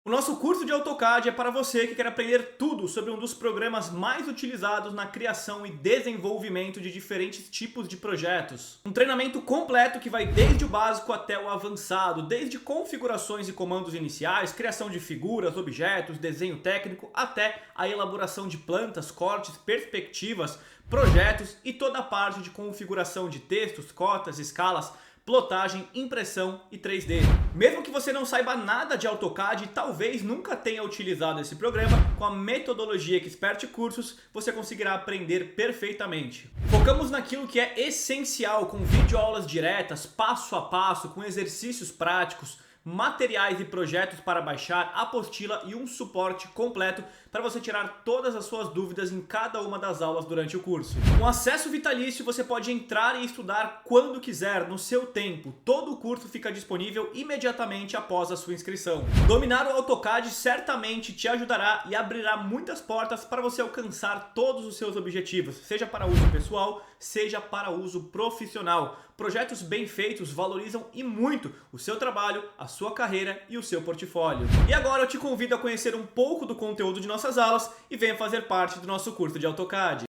O nosso curso de AutoCAD é para você que quer aprender tudo sobre um dos programas mais utilizados na criação e desenvolvimento de diferentes tipos de projetos. Um treinamento completo que vai desde o básico até o avançado, desde configurações e comandos iniciais, criação de figuras, objetos, desenho técnico, até a elaboração de plantas, cortes, perspectivas, projetos e toda a parte de configuração de textos, cotas, escalas, plotagem, impressão e 3D. Mesmo que você não saiba nada de AutoCAD e talvez nunca tenha utilizado esse programa, com a metodologia Expert Cursos você conseguirá aprender perfeitamente. Focamos naquilo que é essencial, com videoaulas diretas, passo a passo, com exercícios práticos, materiais e projetos para baixar, apostila e um suporte completo para você tirar todas as suas dúvidas em cada uma das aulas durante o curso. Com acesso vitalício você pode entrar e estudar quando quiser, no seu tempo. Todo o curso fica disponível imediatamente após a sua inscrição. Dominar o AutoCAD certamente te ajudará e abrirá muitas portas para você alcançar todos os seus objetivos, seja para uso pessoal, seja para uso profissional. Projetos bem feitos valorizam e muito o seu trabalho, a sua carreira e o seu portfólio. E agora eu te convido a conhecer um pouco do conteúdo de nossas aulas e venha fazer parte do nosso curso de AutoCAD.